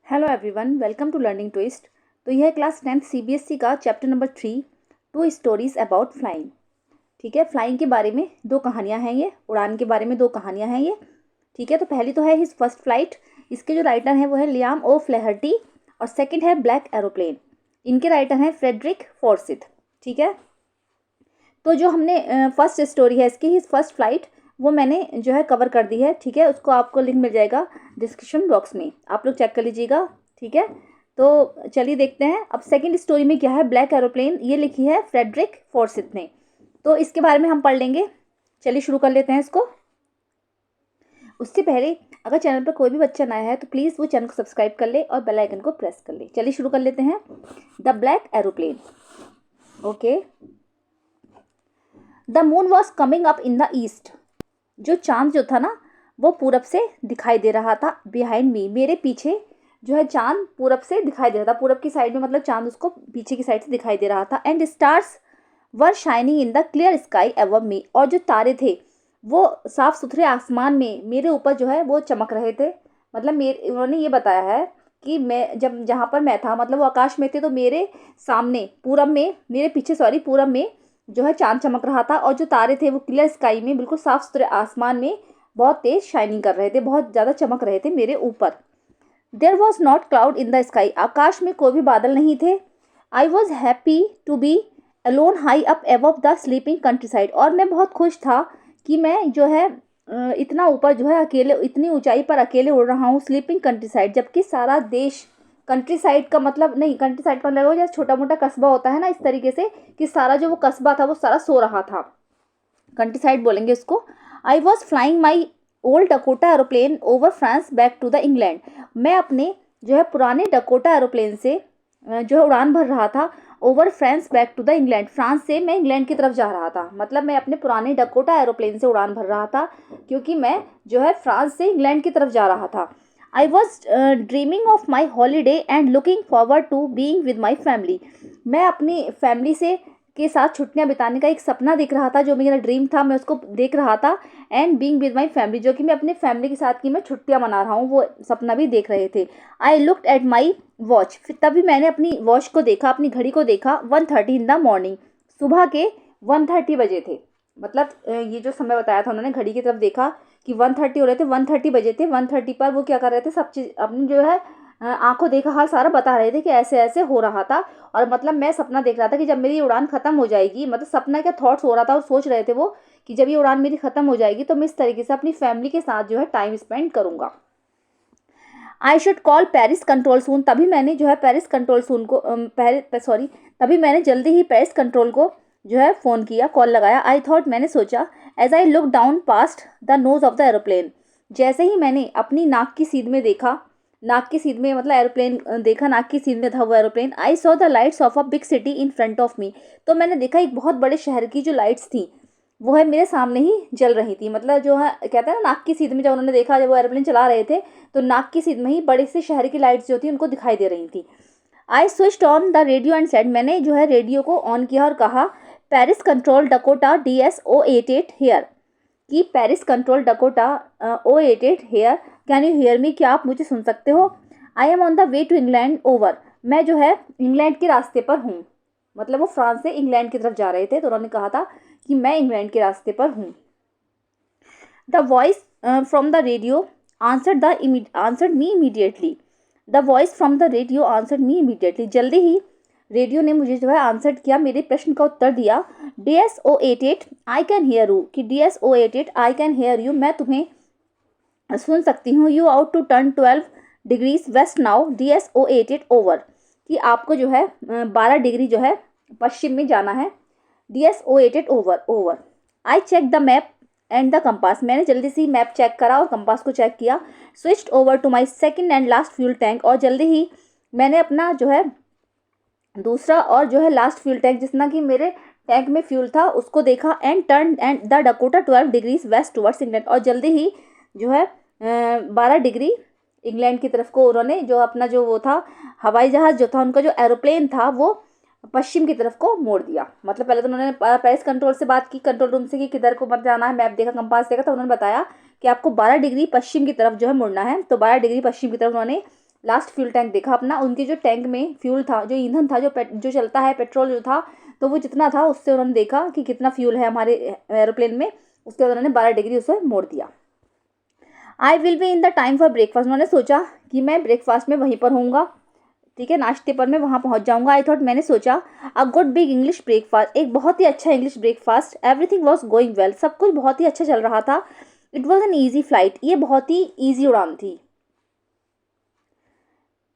Hello everyone, welcome to learning twist. तो यह class 10th CBSE का chapter number 3 two stories about flying. ठीक है, फ्लाइंग के बारे में दो कहानियां हैं, ये उड़ान के बारे में दो कहानियां हैं ये। ठीक है, तो पहली तो है हिज फर्स्ट फ्लाइट। इसके जो राइटर हैं वो है लियाम ओ फ्लेहर्टी और सेकंड है ब्लैक एरोप्लेन। इनके राइटर हैं फ्रेडरिक फॉर्सिथ। ठीक है, तो जो हमने फर्स्ट स्टोरी है इसकी हिज फर्स्ट फ्लाइट, वो मैंने जो है कवर कर दी है। ठीक है, उसको आपको लिंक मिल जाएगा डिस्क्रिप्शन बॉक्स में, आप लोग चेक कर लीजिएगा। ठीक है, तो चलिए देखते हैं अब सेकंड स्टोरी में क्या है। ब्लैक एरोप्लेन ये लिखी है फ्रेडरिक फॉर्सिथ ने, तो इसके बारे में हम पढ़ लेंगे। चलिए शुरू कर लेते हैं इसको। उससे पहले अगर चैनल पर कोई भी बच्चा नया है तो प्लीज़ वो चैनल को सब्सक्राइब कर ले और बेल आइकन को प्रेस कर ले। चलिए शुरू कर लेते हैं। The black aeroplane. Okay, the moon was coming up in the east. जो चांद जो था ना वो पूरब से दिखाई दे रहा था। बिहाइंड मी, मेरे पीछे जो है चांद पूरब से दिखाई दे रहा था। पूरब की साइड में मतलब चांद उसको पीछे की साइड से दिखाई दे रहा था। And stars were shining in the clear sky above मी, और जो तारे थे वो साफ सुथरे आसमान में मेरे ऊपर जो है वो चमक रहे थे। मतलब मेरे उन्होंने ये बताया है कि मैं जब जहाँ पर मैं था मतलब वो आकाश में थे, तो मेरे सामने पूरब में, मेरे पीछे सॉरी पूरब में जो है चांद चमक रहा था, और जो तारे थे वो क्लियर स्काई में बिल्कुल साफ सुथरे आसमान में बहुत तेज शाइनिंग कर रहे थे, बहुत ज़्यादा चमक रहे थे मेरे ऊपर। There was not cloud in the sky, आकाश में कोई भी बादल नहीं थे। I was happy to be alone high up above the sleeping countryside, और मैं बहुत खुश था कि मैं जो है इतना ऊपर जो है अकेले, इतनी ऊंचाई पर अकेले उड़ रहा हूँ स्लीपिंग कंट्री साइड, जबकि सारा देश, कंट्री साइड का मतलब नहीं, कंट्री साइड का मतलब जैसे छोटा मोटा कस्बा होता है ना, इस तरीके से कि सारा जो वो कस्बा था वो सारा सो रहा था। कंट्री साइड बोलेंगे उसको। I was flying my old Dakota aeroplane over France back to the England. मैं अपने जो है पुराने डकोटा एरोप्लेन से जो है उड़ान भर रहा था over France back to the England, France से मैं इंग्लैंड की तरफ जा रहा था। मतलब मैं अपने पुराने डकोटा एरोप्लेन से उड़ान भर रहा था क्योंकि मैं जो है फ्रांस से इंग्लैंड की तरफ जा रहा था। I was dreaming of my holiday and looking forward to being with my family. मैं अपनी फैमिली से के साथ छुट्टियां बिताने का एक सपना देख रहा था, जो मेरा ड्रीम था, मैं उसको देख रहा था। And being with my family, जो कि मैं अपने फैमिली के साथ की मैं छुट्टियां मना रहा हूँ, वो सपना भी देख रहे थे। I looked at my watch, फिर तभी मैंने अपनी वॉच को देखा, अपनी घड़ी को देखा। 1:30 इन द मॉर्निंग, सुबह के 1:30 बजे थे। मतलब ये जो समय बताया था उन्होंने, घड़ी की तरफ देखा कि 1:30 हो रहे थे, 1:30 बजे थे। 1:30 पर वो क्या कर रहे थे, सब चीज़ अपनी जो है आंखों देखा हाल सारा बता रहे थे कि ऐसे ऐसे हो रहा था। और मतलब मैं सपना देख रहा था कि जब मेरी उड़ान खत्म हो जाएगी, मतलब सपना क्या थॉट्स हो रहा था, और सोच रहे थे वो कि जब ये उड़ान मेरी खत्म हो जाएगी तो मैं इस तरीके से अपनी फैमिली के साथ जो है टाइम स्पेंड करूंगा। I should call Paris control soon, तभी मैंने जो है पेरिस कंट्रोल सून को तभी मैंने जल्दी ही पेरिस कंट्रोल को जो है फ़ोन किया, कॉल लगाया। आई थॉट, मैंने सोचा, as I look down past the nose of the aeroplane, जैसे ही मैंने अपनी नाक की सीध में देखा, नाक की सीध में मतलब एरोप्लेन देखा, नाक की सीध में था वो aeroplane. I saw the lights of a big city in front of मी, तो मैंने देखा एक बहुत बड़े शहर की जो लाइट्स थी वो है मेरे सामने ही जल रही थी। मतलब जो है कहते हैं ना, नाक की सीध में जब उन्होंने देखा, जब वो एरोप्लेन चला रहे थे तो नाक की सीध में ही बड़े से शहर की लाइट्स जो थी उनको दिखाई दे रही थी। I switched on the radio and said, मैंने जो है रेडियो को ऑन किया और कहा, Paris control Dakota DS088 here, कि Paris control Dakota 088 here, can you hear me, क्या आप मुझे सुन सकते हो। I am on the way to England over, मैं जो है इंग्लैंड के रास्ते पर हूँ। मतलब वो फ्रांस से इंग्लैंड की तरफ जा रहे थे, तो उन्होंने कहा था कि मैं इंग्लैंड के रास्ते पर हूँ। The voice from the radio answered me immediately, the voice from the radio answered me immediately, जल्दी ही रेडियो ने मुझे जो है आंसर किया, मेरे प्रश्न का उत्तर दिया। DS088 I can hear you, कि DS088 I can hear you, मैं तुम्हें सुन सकती हूँ। You ought to turn 12 degrees west now DS088 over, कि आपको जो है 12 डिग्री जो है पश्चिम में जाना है। DS088 over. I check the map and the compass, मैंने जल्दी से मैप चेक करा और कंपास को चेक किया। Switched over to my second and last fuel tank, और जल्दी ही मैंने अपना जो है दूसरा और जो है लास्ट फ्यूल टैंक, जितना कि मेरे टैंक में फ्यूल था, उसको देखा। And turn and the Dakota 12 degrees west towards England, और जल्दी ही जो है 12 डिग्री इंग्लैंड की तरफ को उन्होंने जो अपना जो वो था हवाई जहाज़ जो था, उनका जो एरोप्लेन था वो पश्चिम की तरफ को मोड़ दिया। मतलब पहले तो उन्होंने पेरिस कंट्रोल से बात की, कंट्रोल रूम से, कि किधर को मत जाना है, मैप देखा, कंपास देखा, तो उन्होंने बताया कि आपको 12 डिग्री पश्चिम की तरफ जो है मुड़ना है। तो 12 डिग्री पश्चिम की तरफ उन्होंने लास्ट फ्यूल टैंक देखा अपना, उनके जो टैंक में फ्यूल था, जो ईंधन था, जो चलता है, पेट्रोल जो था, तो वो जितना था उससे उन्होंने देखा कि कितना फ्यूल है हमारे एरोप्लेन में। उसके बाद उन्होंने 12 डिग्री उसे मोड़ दिया। I will be in the time for breakfast, उन्होंने सोचा कि मैं ब्रेकफास्ट में वहीं पर होऊंगा, ठीक है, नाश्ते पर मैं वहाँ पहुँच जाऊँगा। आई थॉट, मैंने सोचा, a good big English breakfast, एक बहुत ही अच्छा English breakfast. Everything was going well, सब कुछ बहुत ही अच्छा चल रहा था। It was an easy flight, ये बहुत ही ईजी उड़ान थी।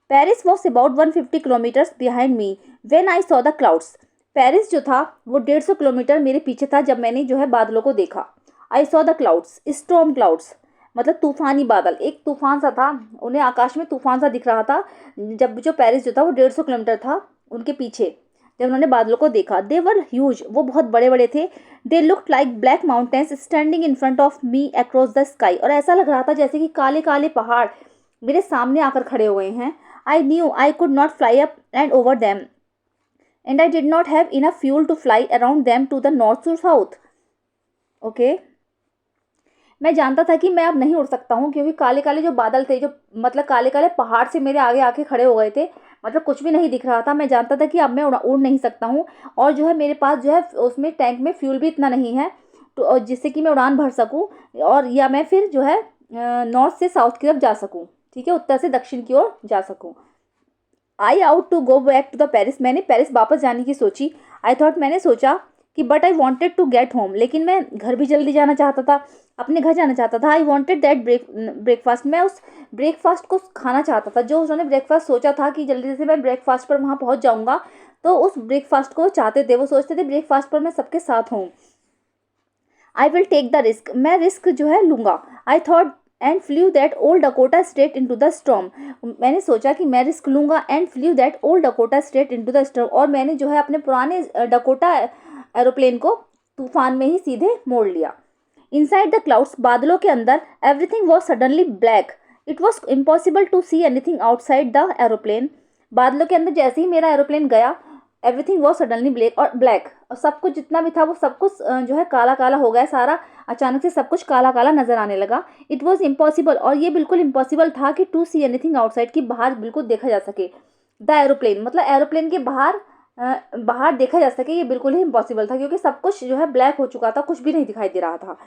Paris was about 150 kilometres behind me when I saw the clouds, Paris जो था वो 150 किलोमीटर मेरे पीछे था जब मैंने जो है बादलों को देखा। I saw the clouds, storm clouds, मतलब तूफानी बादल, एक तूफान सा था, उन्हें आकाश में तूफान सा दिख रहा था जब जो पेरिस जो था वो 150 किलोमीटर था उनके पीछे, जब उन्होंने बादलों को देखा। दे वर ह्यूज, वो बहुत बड़े बड़े थे। They looked like black mountains standing in front of me across the sky, और ऐसा लग रहा था जैसे कि काले काले पहाड़ मेरे सामने आकर खड़े हुए हैं। I knew I could not fly up and over them and I did not have enough fuel to fly around them to the north or south. Okay. मैं जानता था कि मैं अब नहीं उड़ सकता हूँ, क्योंकि काले काले जो बादल थे, जो मतलब काले काले पहाड़ से मेरे आगे आके खड़े हो गए थे, मतलब कुछ भी नहीं दिख रहा था। मैं जानता था कि अब मैं उड़ नहीं सकता हूँ, और जो है मेरे पास जो है उसमें टैंक में फ्यूल भी इतना नहीं है तो जिससे कि मैं उड़ान भर सकूँ, और या मैं फिर जो है नॉर्थ से साउथ की तरफ जा सकूँ, ठीक है, उत्तर से दक्षिण की ओर जा सकूँ। I ought to go back to the Paris, मैंने पेरिस वापस जाने की सोची। आई थॉट, मैंने सोचा कि but I wanted to get home, लेकिन मैं घर भी जल्दी जाना चाहता था, अपने घर जाना चाहता था। आई वॉन्टेड दैट ब्रेकफास्ट, मैं उस ब्रेकफास्ट को खाना चाहता था जो उन्होंने ब्रेकफास्ट सोचा था कि जल्दी से मैं ब्रेकफास्ट पर वहाँ पहुँच जाऊँगा, तो उस ब्रेकफास्ट को चाहते थे, वो सोचते थे ब्रेकफास्ट पर मैं सबके साथ हूँ। I will take the risk, मैं रिस्क जो है लूँगा। I thought and flew that old Dakota straight into the storm, मैंने सोचा कि मैं रिस्क लूँगा। And flew that old Dakota straight into the storm, और मैंने जो है अपने पुराने डकोटा एरोप्लेन को तूफान में ही सीधे मोड़ लिया। इनसाइड द क्लाउड्स, बादलों के अंदर, everything was suddenly black, it was impossible to see anything outside the aeroplane, बादलों के अंदर जैसे ही मेरा एरोप्लेन गया, एवरीथिंग वॉज सडनली ब्लैक, और सब कुछ जितना भी था वो सब कुछ जो है काला काला हो गया सारा, अचानक से सब कुछ काला काला नजर आने लगा। इट वॉज इम्पॉसिबल, और ये बिल्कुल इम्पॉसिबल था कि टू सी एनीथिंग आउटसाइड, की बाहर बिल्कुल देखा जा सके। द एरोप्लेन, मतलब एरोप्लेन के बाहर बाहर देखा जा सके, ये बिल्कुल ही इम्पॉसिबल था, क्योंकि सब कुछ जो है ब्लैक हो चुका था, कुछ भी नहीं दिखाई दे रहा था।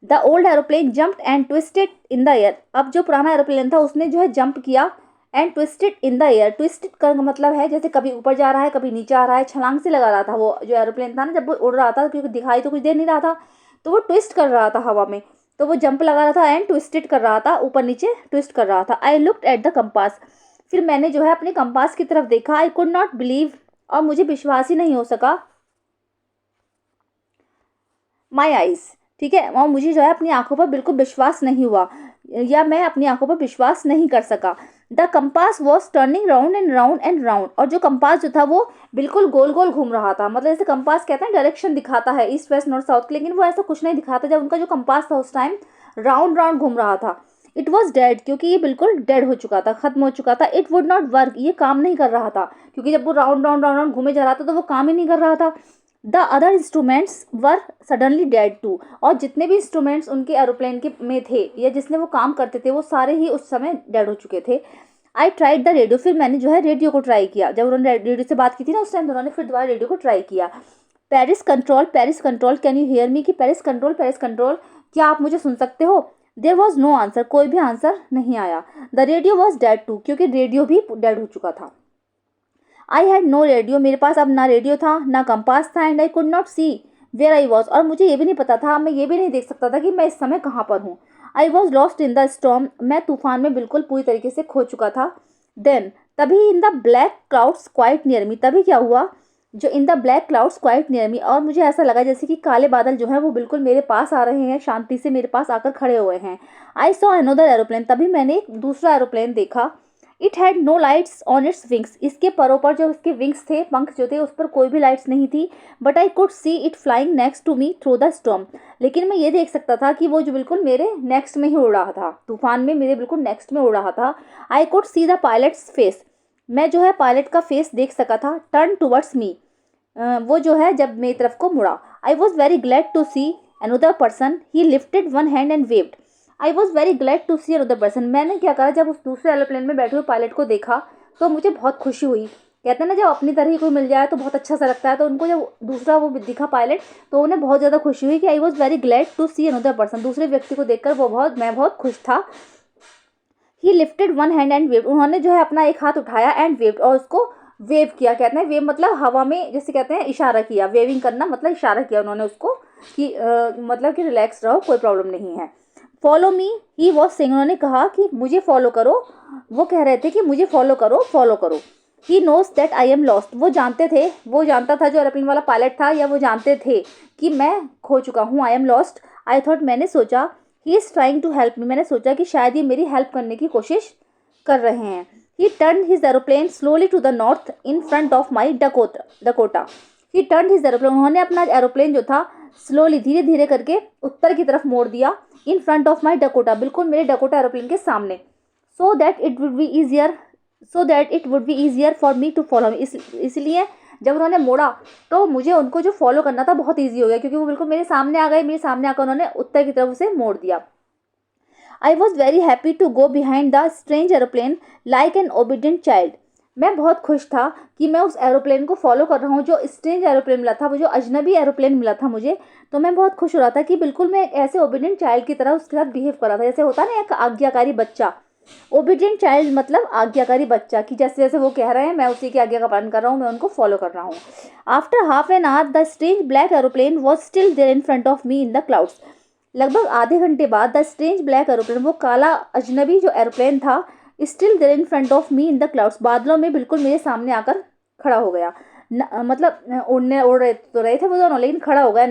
The old aeroplane jumped and twisted in the air, अब जो पुराना एरोप्लेन था उसने जो है जंप किया, and twisted in the air, twisted का मतलब है जैसे कभी ऊपर जा रहा है कभी नीचे आ रहा है, छलांग से लगा रहा था वो जो एरोप्लेन था ना, जब वो उड़ रहा था, क्योंकि दिखाई तो कुछ दे नहीं रहा था, तो वो ट्विस्ट कर रहा था हवा में, तो वो जंप लगा रहा था एंड ट्विस्टेड कर रहा था, ऊपर नीचे ट्विस्ट कर रहा था। I looked at the compass, फिर मैंने जो है अपने कंपास की तरफ देखा। आई कुड नॉट बिलीव, और मुझे विश्वास ही नहीं हो सका, माई आईज, ठीक है, और मुझे जो है अपनी आंखों पर बिल्कुल विश्वास नहीं हुआ, या मैं अपनी आंखों पर विश्वास नहीं कर सका। The compass was turning round and round and round, और जो कंपास जो था वो बिल्कुल गोल गोल घूम रहा था, मतलब जैसे कंपास कहते हैं डायरेक्शन दिखाता है ईस्ट वेस्ट नॉर्थ साउथ, लेकिन वो ऐसा कुछ नहीं दिखाता, जब उनका जो कंपास था उस टाइम राउंड राउंड घूम रहा था। इट वॉज डेड, क्योंकि ये बिल्कुल डेड हो चुका था, खत्म हो चुका था। इट वुड नॉट वर्क, ये काम नहीं कर रहा था, क्योंकि जब वो राउंड राउंड राउंड राउंड घूमे जा रहा था तो वो काम ही नहीं कर रहा था। The other instruments were suddenly dead too, और जितने भी इंस्ट्रूमेंट्स उनके एरोप्लेन के में थे या जिसने वो काम करते थे वो सारे ही उस समय डेड हो चुके थे। आई ट्राइड द रेडियो, फिर मैंने जो है रेडियो को ट्राई किया, जब उन्होंने रेडियो से बात की थी ना उस टाइम, उन्होंने फिर दोबारा रेडियो को ट्राई किया। Paris control can you hear मी, कि पेरिस कंट्रोल क्या आप मुझे सुन सकते हो। देयर वॉज नो आंसर, कोई भी आंसर नहीं आया। The radio was dead too, क्योंकि रेडियो भी डेड हो चुका था। आई हैड नो रेडियो, मेरे पास अब ना रेडियो था ना कंपास था, and I could not see where I was, और मुझे ये भी नहीं पता था, मैं ये भी नहीं देख सकता था कि मैं इस समय कहाँ पर हूँ। I was lost in the storm, मैं तूफान में बिल्कुल पूरी तरीके से खो चुका था। देन, तभी इन the black clouds quite near me, तभी क्या हुआ, जो इन the black clouds quite near me, और मुझे ऐसा लगा जैसे कि काले बादल जो हैं वो बिल्कुल मेरे पास आ रहे हैं, शांति से मेरे पास आकर खड़े हुए हैं। आई सॉ अनदर एरोप्लेन, तभी मैंने एक दूसरा एरोप्लेन देखा। It had no lights on its wings, इसके परों पर जो इसके विंग्स थे, पंख जो थे, उस पर कोई भी लाइट्स नहीं थी। But I could see it flying next to me through the storm, लेकिन मैं ये देख सकता था कि वो जो बिल्कुल मेरे नेक्स्ट में ही उड़ रहा था, तूफान में मेरे बिल्कुल नेक्स्ट में उड़ रहा था। आई could see the pilots face, मैं जो है पायलट का फेस देख सका था। टर्न टूवर्ड्स मी, वो जो है जब मेरी तरफ को मुड़ा। I was very glad to see another person, he lifted one hand and waved, I was very glad to see another person. मैंने क्या करा, जब उस दूसरे एरोप्लेन में बैठे हुए पायलट को देखा तो मुझे बहुत खुशी हुई। कहते हैं ना, जब अपनी तरह ही कोई मिल जाए तो बहुत अच्छा सा लगता है। तो उनको जब दूसरा वो दिखा पायलट, तो उन्हें बहुत ज़्यादा खुशी हुई कि I was very glad to see another person. दूसरे व्यक्ति को देखकर मैं बहुत खुश था। He lifted one hand and waved. उन्होंने जो है अपना एक हाथ उठाया एंड वेव्ड, और उसको वेव किया। कहते हैं वेव मतलब हवा में, जैसे कहते हैं इशारा किया। वेविंग करना मतलब इशारा किया उन्होंने उसको कि मतलब कि रिलैक्स रहो, कोई प्रॉब्लम नहीं है। Follow me he was saying. उन्होंने कहा कि मुझे फॉलो करो। वो कह रहे थे कि मुझे फॉलो करो, फॉलो करो। He knows that I am lost. वो जानते थे, वो जानता था जो एरोप्लेन वाला पायलट था, या वो जानते थे कि मैं खो चुका हूँ। I am lost. I thought, मैंने सोचा, he is trying to help me. मैंने सोचा कि शायद ये मेरी हेल्प करने की कोशिश कर रहे हैं। He turn his aeroplane slowly to the north in front of my Dakota. He turn his aeroplane. उन्होंने अपना एरोप्लेन जो था स्लोली, धीरे धीरे करके उत्तर की तरफ मोड़ दिया। In front of my Dakota, बिल्कुल मेरे डकोटा एरोप्लेन के सामने। So that it would be easier for me to follow. इसलिए जब उन्होंने मोड़ा तो मुझे उनको जो फॉलो करना था बहुत ईजी हो गया, क्योंकि वो बिल्कुल मेरे सामने आ गए। मेरे सामने आकर उन्होंने उत्तर की तरफ उसे मोड़ दिया। I was very happy to go behind the strange aeroplane like an obedient child. मैं बहुत खुश था कि मैं उस एरोप्लेन को फॉलो कर रहा हूँ, जो स्ट्रेंज एरोप्लेन मिला था, वो जो अजनबी एरोप्लेन मिला था मुझे। तो मैं बहुत खुश हो रहा था कि बिल्कुल मैं एक ऐसे ओबीडियंट चाइल्ड की तरह उसके साथ बिहेव कर रहा था, जैसे होता है ना एक आज्ञाकारी बच्चा। ओबीडियंट चाइल्ड मतलब आज्ञाकारी बच्चा, कि जैसे जैसे वो कह रहे हैं मैं उसी की आज्ञा का पालन कर रहा हूँ, मैं उनको फॉलो कर रहा हूँ। After half an hour the strange black aeroplane was still there in front of me in the clouds. लगभग आधे घंटे बाद द स्ट्रेंज ब्लैक एरोप्लेन, वो काला अजनबी जो एरोप्लेन था, still there in front of me in the clouds, बादलों में बिल्कुल मेरे सामने आकर खड़ा हो गया। मतलब उड़ रहे थे वो दोनों, लेकिन खड़ा हो गया।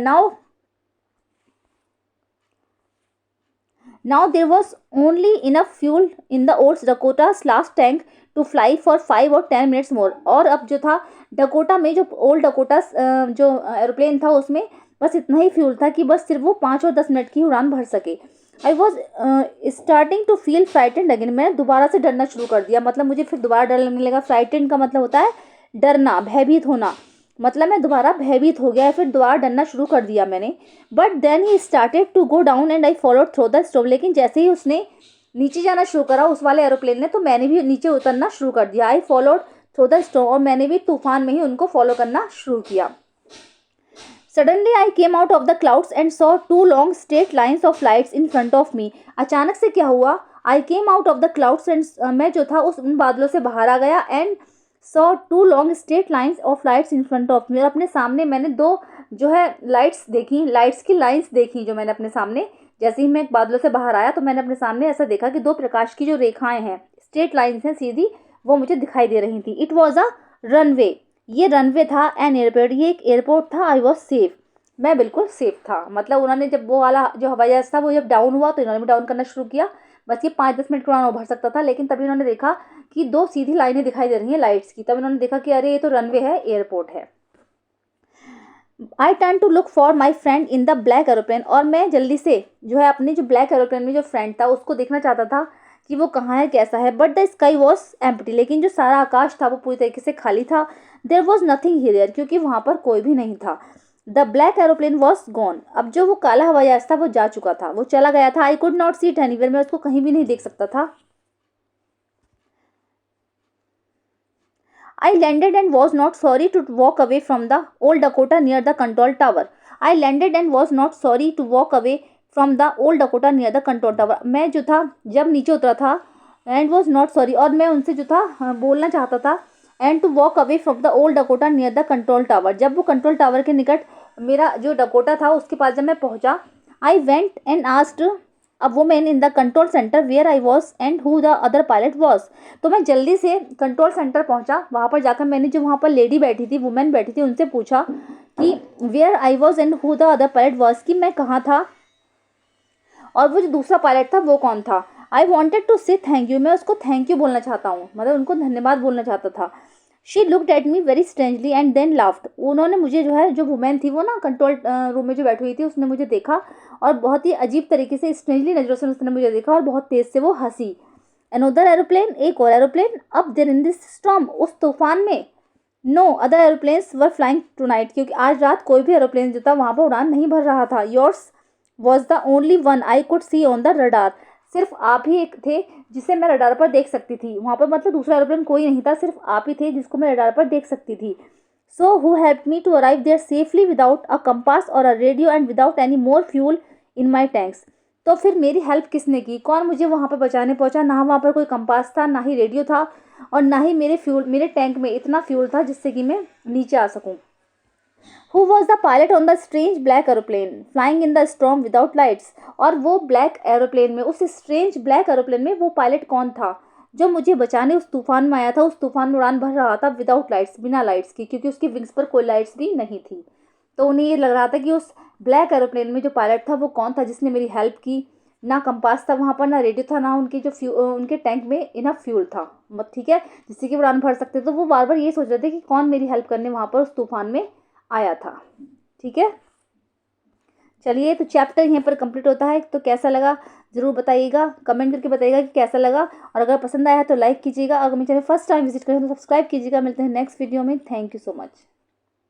Now there was only enough fuel in the old Dakota's last tank to fly for 5 और 10 मिनट्स मोर। और अब जो था डकोटा में, जो ओल्ड डकोटास जो एरोप्लेन था, उसमें बस इतना ही फ्यूल था कि बस सिर्फ वो 5 और 10 मिनट की उड़ान भर सके। I was starting to feel frightened again. मैंने दोबारा से डरना शुरू कर दिया, मतलब मुझे फिर दोबारा डर लगने लगा। फ्राइटेंड का मतलब होता है डरना, भयभीत होना। मतलब मैं दोबारा भयभीत हो गया, फिर दोबारा डरना शुरू कर दिया मैंने। But then he started to go down and I followed through the storm. लेकिन जैसे ही उसने नीचे जाना शुरू करा उस वाले एरोप्लेन ने, तो मैंने भी नीचे उतरना शुरू कर दिया। आई फॉलोड थ्रू द स्टॉर्म, और मैंने भी तूफान में ही उनको फॉलो करना शुरू किया। Suddenly I came out of the clouds and saw 2 long straight lines of lights in front of me. अचानक से क्या हुआ, I came out of the clouds and, मैं जो था उन बादलों से बाहर आ गया। And saw 2 long straight lines of lights in front of me. और अपने सामने मैंने 2 जो है लाइट्स देखी, लाइट्स की लाइन्स देखी जो मैंने अपने सामने। जैसे ही मैं बादलों से बाहर आया तो मैंने अपने सामने ऐसा देखा कि 2 प्रकाश की जो रेखाएं हैं, स्ट्रेट लाइन्स हैं सीधी, वो मुझे दिखाई दे रही थी। It was a runway. ये रनवे था। एन एयरपोर्ट, ये एक एयरपोर्ट था। आई वॉज सेफ, मैं बिल्कुल सेफ था। मतलब उन्होंने जब वो वाला जो हवाई जहाज था वो जब डाउन हुआ तो इन्होंने भी डाउन करना शुरू किया। बस ये 5-10 मिनट उड़ान भर सकता था, लेकिन तभी उन्होंने देखा कि 2 सीधी लाइनें दिखाई दे रही हैं लाइट्स की। तब उन्होंने देखा कि अरे ये तो रनवे है, एयरपोर्ट है। I turn to look for my friend in the black aeroplane. और मैं जल्दी से जो है अपने जो ब्लैक एरोप्लेन में जो फ्रेंड था उसको देखना चाहता था कि वो कहाँ है, कैसा है। But the sky was empty. लेकिन जो सारा आकाश था वो पूरी तरीके से खाली था। देयर वॉज नथिंग हियर, क्योंकि वहाँ पर कोई भी नहीं था। The black aeroplane was gone. अब जो वो काला हवाई जहाज था वो जा चुका था, वो चला गया था। आई could not see it anywhere. मैं उसको कहीं भी नहीं देख सकता था। I landed and was not sorry to walk away from the old Dakota near the control tower. I landed and was not sorry to walk away from the old Dakota near the control tower. मैं जो था जब नीचे उतरा था, and was not sorry, और मैं उनसे जो था बोलना चाहता था, and to walk away from the old Dakota near the control tower. जब वो कंट्रोल टावर के निकट मेरा जो डकोटा था उसके पास जब मैं पहुंचा, I went and asked a woman in the control center where I was and who the other pilot was. तो मैं जल्दी से कंट्रोल सेंटर पहुंचा। वहाँ पर जाकर मैंने जो वहाँ पर लेडी बैठी थी, वुमेन बैठी थी, उनसे पूछा कि where I was and who the other pilot was, कि मैं कहाँ था और वो जो दूसरा पायलट था वो कौन था। आई वॉन्टेड टू से थैंक यू। मैं उसको थैंक यू बोलना चाहता हूँ, मतलब उनको धन्यवाद बोलना चाहता था। She looked at me very strangely and then laughed. उन्होंने मुझे जो है, जो वुमेन थी वो ना कंट्रोल रूम में जो बैठी हुई थी, उसने मुझे देखा और बहुत ही अजीब तरीके से स्ट्रेंजली नज़रों से उसने मुझे देखा और बहुत तेज़ से वो हंसी। अनदर एरोप्लेन, एक और aeroplane, up there in this storm, उस तूफान में। No other aeroplanes were flying tonight, क्योंकि आज रात कोई भी एरोप्लेन जो था वहाँ पर उड़ान नहीं भर रहा था। Yours was the only one I could C on the radar. सिर्फ आप ही एक थे जिसे मैं रडार पर देख सकती थी। वहाँ पर मतलब दूसरा एरोप्लेन कोई नहीं था, सिर्फ आप ही थे जिसको मैं रडार पर देख सकती थी। So who help me to arrive there safely without a compass और a radio and without any more fuel in my tanks. तो फिर मेरी हेल्प किसने की, कौन मुझे वहाँ पर बचाने पहुँचा। ना वहाँ पर कोई कंपास था, ना ही रेडियो था, और ना ही मेरे टैंक में इतना फ्यूल था जिससे कि मैं नीचे आ सकूँ। Who was the pilot on the strange black aeroplane flying in the storm without lights. और वो ब्लैक एरोप्लेन में, उस स्ट्रेंज ब्लैक एरोप्लेन में वो पायलट कौन था जो मुझे बचाने उस तूफान में आया था, उस तूफान में उड़ान भर रहा था विदाउट लाइट्स, बिना लाइट्स की, क्योंकि उसकी विंग्स पर कोई लाइट्स भी नहीं थी। तो उन्हें ये लग रहा था कि उस ब्लैक एरोप्लेन में जो पायलट था वो कौन था जिसने मेरी हेल्प की। ना कंपास था वहाँ पर, ना रेडियो था, ना उनके उनके टैंक में इनफ फ्यूल था, ठीक है, जिससे कि उड़ान भर सकते। तो वो बार बार ये सोच रहे थे कि कौन मेरी हेल्प करने वहाँ पर उस तूफान में आया था। ठीक है, चलिए, तो चैप्टर यहाँ पर कंप्लीट होता है। तो कैसा लगा ज़रूर बताइएगा, कमेंट करके बताइएगा कि कैसा लगा, और अगर पसंद आया तो लाइक कीजिएगा। अगर मेरे चैनल फर्स्ट टाइम विजिट करें तो सब्सक्राइब कीजिएगा। मिलते हैं नेक्स्ट वीडियो में। Thank you so much.